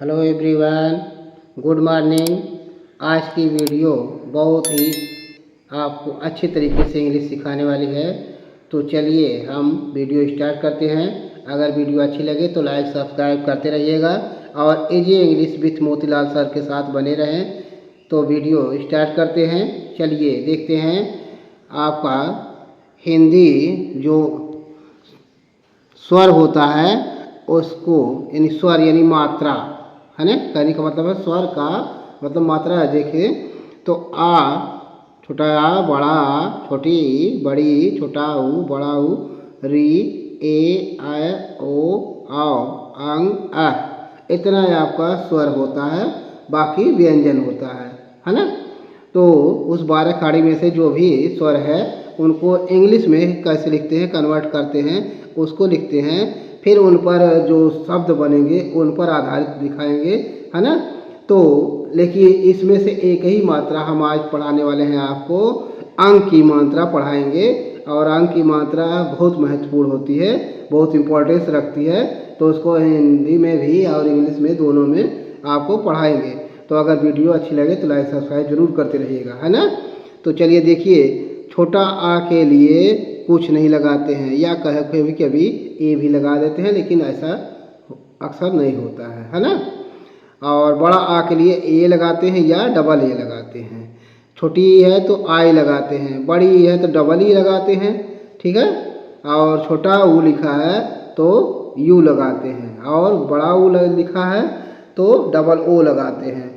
Hello everyone, good morning. आज की video बहुत ही आपको अच्छे तरीके से इंग्लिश सिखाने वाली है। तो चलिए हम वीडियो स्टार्ट करते हैं। अगर वीडियो अच्छी लगे तो लाइक सब्सक्राइब करते रहिएगा और easy English with Motilal sir के साथ बने रहें। तो वीडियो स्टार्ट करते हैं। चलिए देखते हैं आपका हिंदी जो स्वर होता है उसको यानी स्वर यानी मात्रा है ना, कहने का मतलब है स्वर का मतलब मात्रा है। देखिए तो आ, छोटा आ, बड़ा आ, छोटी ई, बड़ी ई, छोटा ऊ, बड़ा ऊ, री, ए, ऐ, ओ, औ, अंग, अ, इतना आपका स्वर होता है। बाकी व्यंजन होता है ना। तो उस 12 खाड़ी में से जो भी स्वर है उनको इंग्लिश में कैसे लिखते हैं, कन्वर्ट करते हैं, उसको लिखते हैं। फिर उन पर जो शब्द बनेंगे उन पर आधारित दिखाएंगे, है ना। तो लेकिन इसमें से एक ही मात्रा हम आज पढ़ाने वाले हैं आपको। अंक की मात्रा पढ़ाएंगे और अंक की मात्रा बहुत महत्वपूर्ण होती है, बहुत इम्पोर्टेंस रखती है। तो उसको हिंदी में भी और इंग्लिश में दोनों में आपको पढ़ाएंगे। तो अगर वीडियो अच्छी लगे तो लाइक सब्सक्राइब जरूर करते रहिएगा, है ना। तो चलिए देखिए, छोटा आ के लिए कुछ नहीं लगाते हैं या कभी कभी ए भी लगा देते हैं, लेकिन ऐसा अक्सर नहीं होता है ना। और बड़ा आ के लिए ए लगाते हैं या डबल ए लगाते हैं। छोटी ई है तो आई लगाते हैं, बड़ी ई है तो डबल ई लगाते हैं, ठीक है। और छोटा ऊ लिखा है तो यू लगाते हैं, और बड़ा ऊ लिखा है तो डबल ओ लगाते हैं।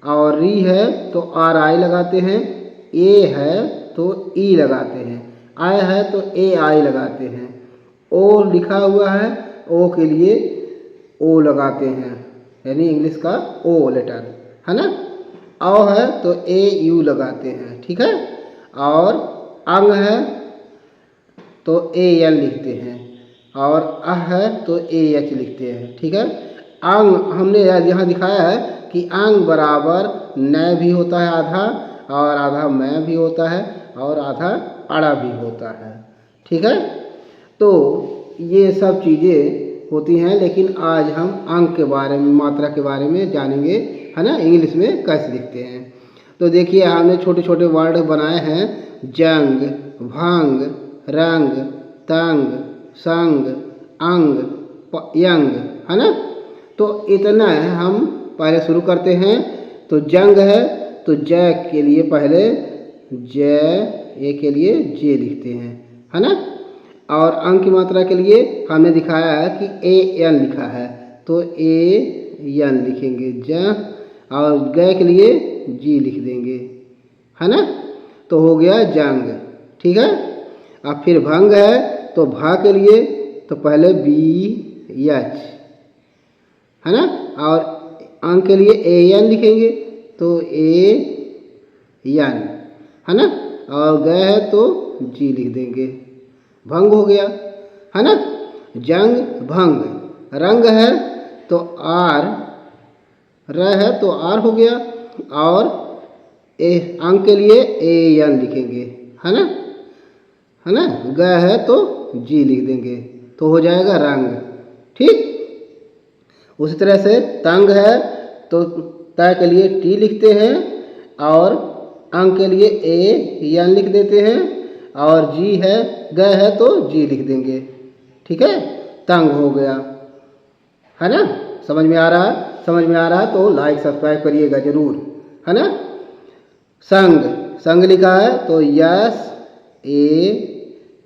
और री है तो आर आई लगाते हैं, ए है तो ई लगाते हैं, आई है तो ए आई लगाते हैं, ओ लिखा हुआ है ओ के लिए ओ लगाते हैं, यानी इंग्लिश का ओ लेटर, है ना। औ है तो ए यू लगाते हैं, ठीक है। और अंग है तो ए एल लिखते हैं, और अह है तो ए एच लिखते हैं, ठीक है। अंग हमने यहाँ दिखाया है कि अंग बराबर न भी होता है आधा, और आधा मैं भी होता है, और आधा अड़ा भी होता है, ठीक है। तो ये सब चीज़ें होती हैं, लेकिन आज हम अंक के बारे में, मात्रा के बारे में जानेंगे, है ना। इंग्लिश में कैसे लिखते हैं तो देखिए हमने छोटे छोटे वर्ड बनाए हैं। जंग, भंग, रंग, तंग, संग, अंग, यंग, है ना। तो इतना हम पहले शुरू करते हैं। तो जंग है तो ज के लिए पहले ज, ए के लिए जे लिखते हैं, है ना। और अंक की मात्रा के लिए हमने दिखाया है कि ए एन लिखा है तो ए एन लिखेंगे ज, और ग के लिए जी लिख देंगे, है ना। तो हो गया जंग, ठीक है। अब फिर भंग है तो भा के लिए तो पहले बी एच, है ना। और अंक के लिए ए एन लिखेंगे तो ए एन, है ना। और ग है तो जी लिख देंगे, भंग हो गया, है ना। जंग भंग। रंग है तो आर, र है तो आर हो गया, और ए अंक के लिए ए एन लिखेंगे, है ना, है ना। ग है तो जी लिख देंगे तो हो जाएगा रंग, ठीक। उसी तरह से तंग है तो त के लिए टी लिखते हैं, और अंक के लिए ए एन लिख देते हैं, और जी है ग है तो जी लिख देंगे, ठीक है। तंग हो गया, है ना। समझ में आ रहा है? समझ में आ रहा है तो लाइक सब्सक्राइब करिएगा जरूर, है ना। संग, संग लिखा है तो यस ए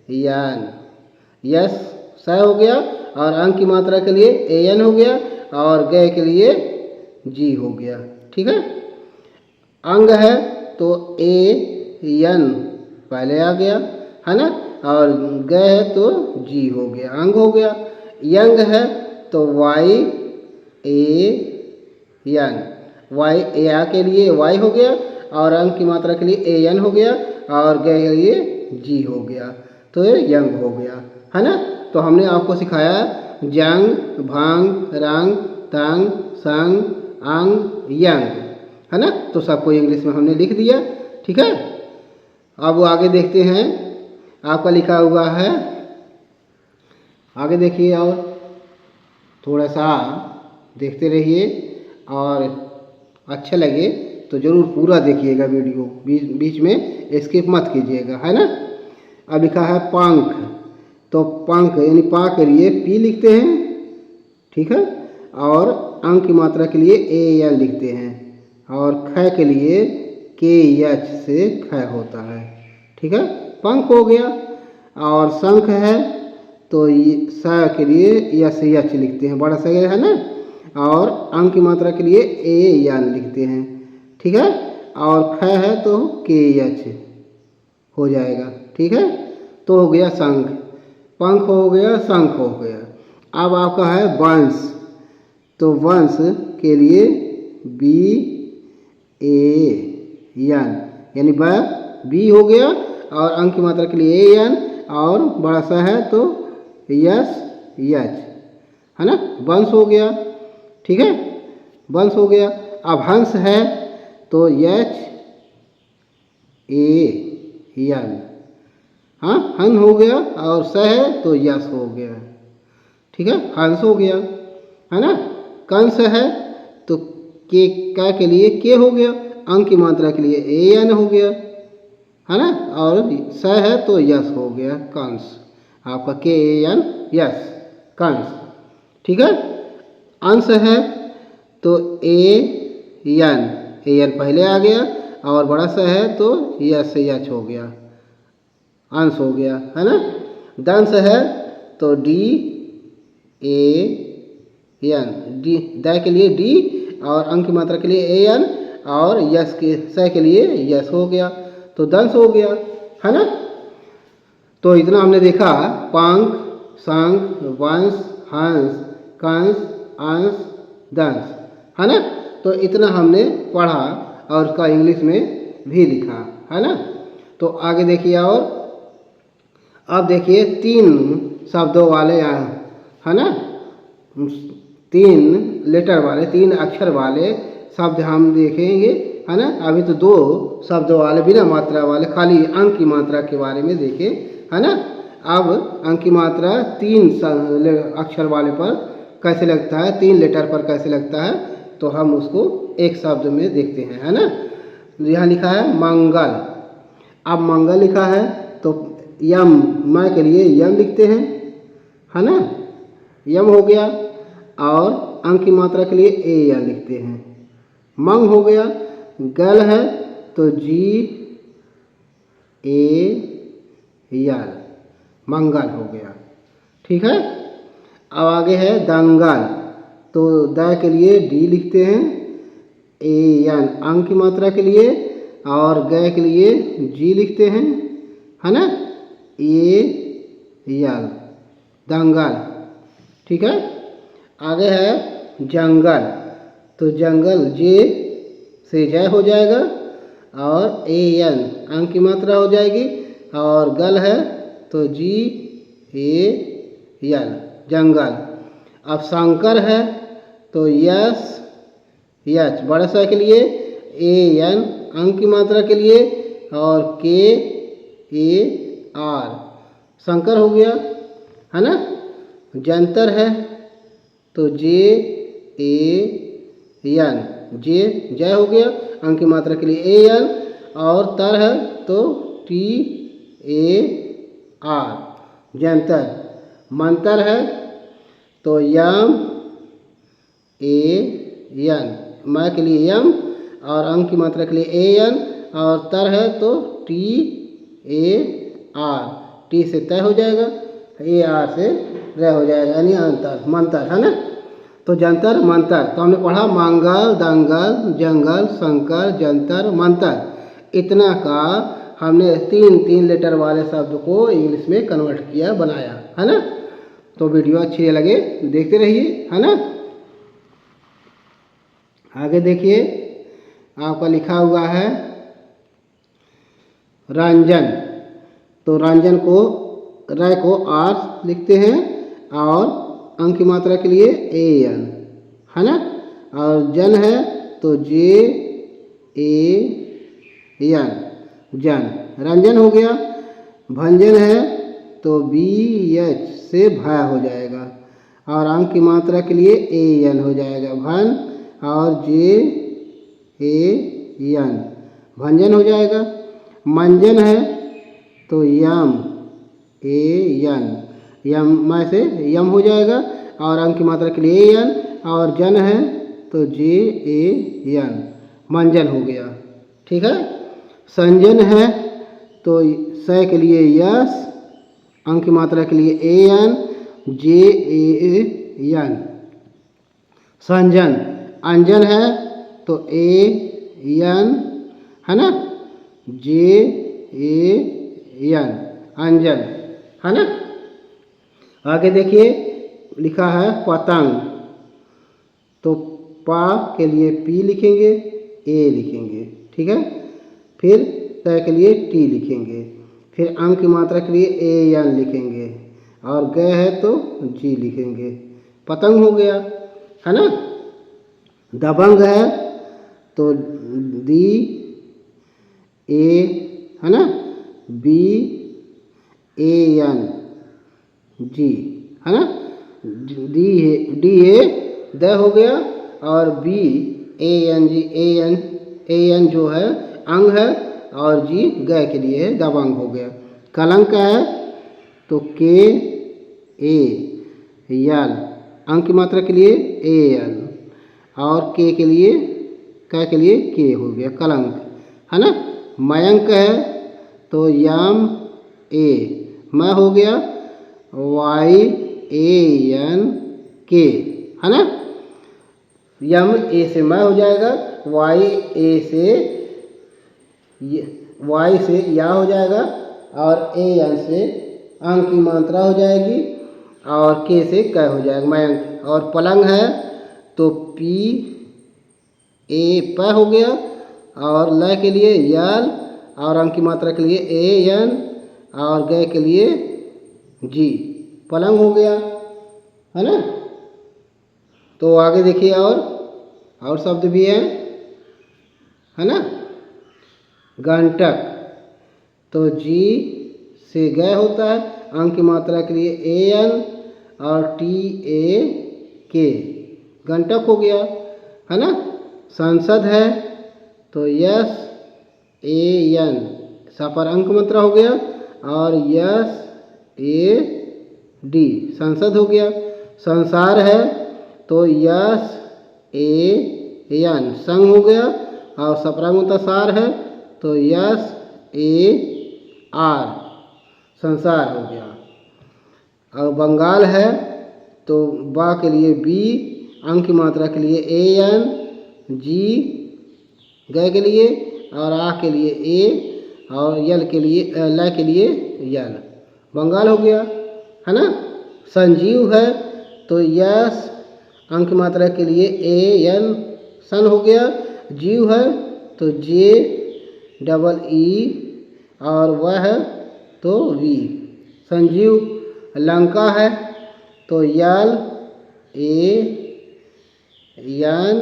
एन, यस स हो गया, और अंक की मात्रा के लिए ए एन हो गया, और ग के लिए जी हो गया, ठीक है। अंग है तो ए एन पहले आ गया, है ना, और ग है तो जी हो गया, अंग हो गया। यंग है तो वाई ए एन, वाई ए आ के लिए वाई हो गया, और अंग की मात्रा के लिए ए एन हो गया, और ग के लिए जी हो गया, तो ये यंग हो गया, है ना। तो हमने आपको सिखाया जंग, भंग, रंग, तंग, संग, अंग, यंग, है ना। तो सबको इंग्लिश में हमने लिख दिया, ठीक है। अब वो आगे देखते हैं, आपका लिखा हुआ है, आगे देखिए और थोड़ा सा देखते रहिए। और अच्छा लगे तो ज़रूर पूरा देखिएगा वीडियो, बीच में स्किप मत कीजिएगा, है ना। अब लिखा है पंख, तो पंख यानी पा के लिए पी लिखते हैं, ठीक है, और अंक की मात्रा के लिए ए एन लिखते हैं, और ख के लिए के एच से ख होता है, ठीक है। पंख हो गया। और शंख है तो स के लिए यस एच लिखते हैं, बड़ा सा है ना, और अंक की मात्रा के लिए ए एन लिखते हैं, ठीक है। और ख है तो के एच हो जाएगा, ठीक है। तो हो गया शंख, पंख हो गया, शंख हो गया। अब आपका है वंश, तो वंश के लिए बी ए एन यानी बी हो गया, और अंक की मात्रा के लिए ए एन, और बड़ा सा है तो यस एच, है ना, वंश हो गया, ठीक है, वंश हो गया। अब हंस है तो एच ए एन, हाँ, हन हो गया, और स है तो यस हो गया, ठीक है, हंस हो गया, है ना। कंस है तो के का के लिए के हो गया, अंक की मात्रा के लिए ए एन हो गया, है ना, और स है तो यस हो गया, कंस, आपका के ए एन यस, कंस, ठीक है। अंश है तो ए एन पहले आ गया, और बड़ा सा है तो यस एच हो गया, अंश हो गया, है ना। दंश है तो डी ए एन, डी द के लिए डी, और अंक की मात्रा के लिए ए एन, और यस के स के लिए यस हो गया, तो दंश हो गया, है ना। तो इतना हमने देखा, पंख, शंख, वंश, हंस, कंस, अंश, दंश, है ना। तो इतना हमने पढ़ा और उसका इंग्लिश में भी लिखा, है ना। तो आगे देखिए, और अब देखिए 3 शब्दों वाले, है ना, 3 लेटर वाले, 3 अक्षर वाले शब्द हम देखेंगे, है ना। अभी तो 2 शब्दों वाले बिना मात्रा वाले, खाली अंक की मात्रा के बारे में देखे, है ना। अब अंक की मात्रा 3 अक्षर वाले पर कैसे लगता है, 3 लेटर पर कैसे लगता है, तो हम उसको एक शब्द में देखते हैं, है ना। यहाँ लिखा है मंगल। अब मंगल लिखा है तो यम, मैं के लिए यम लिखते हैं, है ना, यम हो गया, और अंक की मात्रा के लिए ए एन लिखते हैं। मंग हो गया। गल है तो जी ए एल, मंगल हो गया, ठीक है। अब आगे है दंगल, तो द के लिए डी लिखते हैं, ए एन अंक की मात्रा के लिए, और ग के लिए जी लिखते हैं, है ना, ए एल, दंगल, ठीक है। आगे है जंगल, तो जंगल जे से जय हो जाएगा, और ए एन अंक की मात्रा हो जाएगी, और गल है तो जी ए एल, जंगल। अब शंकर है तो यस एच, बड़ा सा के लिए ए एन अंक की मात्रा के लिए, और के ए आर, शंकर हो गया, है ना। जंतर है तो जे ए एन, जे जय हो गया, अंक की मात्रा के लिए ए एन, और तर है तो T A R, Jantar. Mantar है तो यम ए एन, मैं के लिए यम, और अंक की मात्रा के लिए ए एन, और तर है तो टी ए आर, टी से तय हो जाएगा, ए आर से र हो जाएगा, यानी अंतर, मंतर, है ना। तो जंतर मंतर, तो हमने पढ़ा मंगल, दंगल, जंगल, शंकर, जंतर, मंतर। इतना का हमने 3 लेटर वाले शब्द को इंग्लिश में कन्वर्ट किया, बनाया, है ना। तो वीडियो अच्छी लगे देखते रहिए, है ना। आगे देखिए, आपका लिखा हुआ है रंजन, तो रंजन को र को आर लिखते हैं, और अंक की मात्रा के लिए ए एन, है ना। और जन है तो जे ए एन, जन, रंजन हो गया। भंजन है तो बी एच से भ हो जाएगा, और अंक की मात्रा के लिए ए एन हो जाएगा, भन, और जे ए यन भंजन हो जाएगा। मंजन है तो यम ए यन यम में से यम हो जाएगा और अंग की मात्रा के लिए ए यन, और जन है तो जे ए यन मंजन हो गया। ठीक है। संजन है तो स के लिए यस, अंग की मात्रा के लिए ए यन, जे ए यन संजन। अंजन है तो ए यन है ना, जे ए यन अंजन है ना। आगे देखिए लिखा है पतंग, तो पा के लिए पी लिखेंगे, ए लिखेंगे। ठीक है। फिर त के लिए टी लिखेंगे, फिर अंग की मात्रा के लिए ए यन लिखेंगे और ग है तो जी लिखेंगे। पतंग हो गया है ना। दबंग है तो दी ए है ना, बी ए एन जी है ना, डी ए द हो गया और B A N ji A N जो है अंग है और जी ग के लिए है दबंग हो गया। कलंक है तो के ए यल, अंग की मात्रा के लिए ए एल और के लिए क के लिए के हो गया कलंक है ना। मयंक है तो यम ए म हो गया, वाई ए एन के है ना। यम ए से म हो जाएगा, वाई से या हो जाएगा और ए एन से अंग की मात्रा हो जाएगी और के से क हो जाएगा मयंक। और पलंग है तो पी ए प हो गया और ल के लिए यल और अंग की मात्रा के लिए ए एन और ग के लिए जी पलंग हो गया है ना। तो आगे देखिए और शब्द भी है ना। घंटक तो जी से ग होता है, अंग की मात्रा के लिए ए एन और टी ए के घंटक हो गया है ना। संसद है तो यस ए एन सा पर अंक मात्रा हो गया और यस ए डी संसद हो गया। संसार है तो यस ए एन संग हो गया और सपरांग सार है तो यस ए आर संसार हो गया। और बंगाल है तो बा के लिए बी, अंग की मात्रा के लिए ए एन, जी ग के लिए और आ के लिए ए और यल के लिए ल के लिए यल बंगाल हो गया है ना। संजीव है तो यस, अंग की मात्रा के लिए ए एन सन हो गया। जीव है तो जे डबल ई और वह है तो वी संजीव। लंका है तो यल ए यन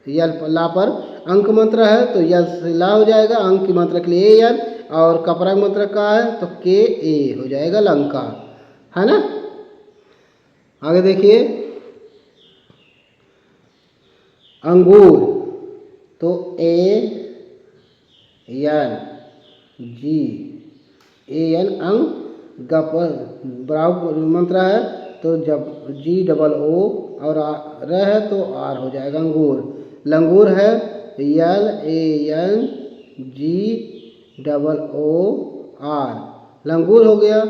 यल ला पर अंक मात्रा है तो यल से ला हो जाएगा, अंक की मात्रा के लिए ए यल और कपरा की मात्रा का है तो के ए हो जाएगा लंका है ना। आगे देखिए अंगूर तो A N ji A N अंग गप बराबर मंत्रा है तो जब जी डबल ओ और र है तो आर हो जाएगा अंगूर। लंगूर है L A N G double O R लंगूर हो गया।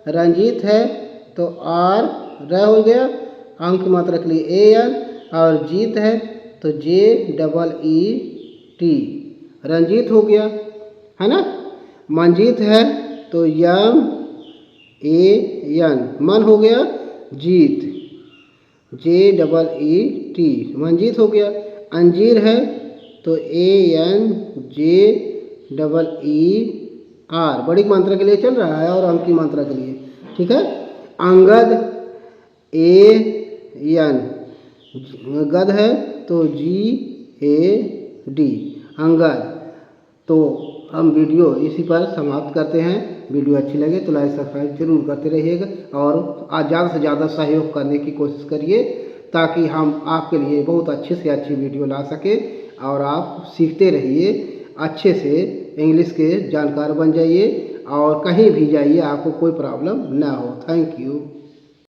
रंजीत है तो आर र हो गया, अंक की मात्रा के लिए ए एन और जीत है तो जे डबल ई टी रंजीत हो गया है ना। मंजीत है तो यम ए एन मन हो गया, जीत जे डबल ई टी मंजीत हो गया। अंजीर है तो A N J double E R बड़ी मात्रा के लिए चल रहा है और अंक की मात्रा के लिए ठीक है। अंगद ए एन गद है तो जी ए डी अंगद। तो हम वीडियो इसी पर समाप्त करते हैं। वीडियो अच्छी लगे तो लाइक सब्सक्राइब जरूर करते रहिएगा और ज़्यादा से ज़्यादा सहयोग करने की कोशिश करिए ताकि हम आपके लिए बहुत अच्छे से अच्छी वीडियो ला सके और आप सीखते रहिए, अच्छे से इंग्लिश के जानकार बन जाइए और कहीं भी जाइए आपको कोई प्रॉब्लम ना हो। Thank you.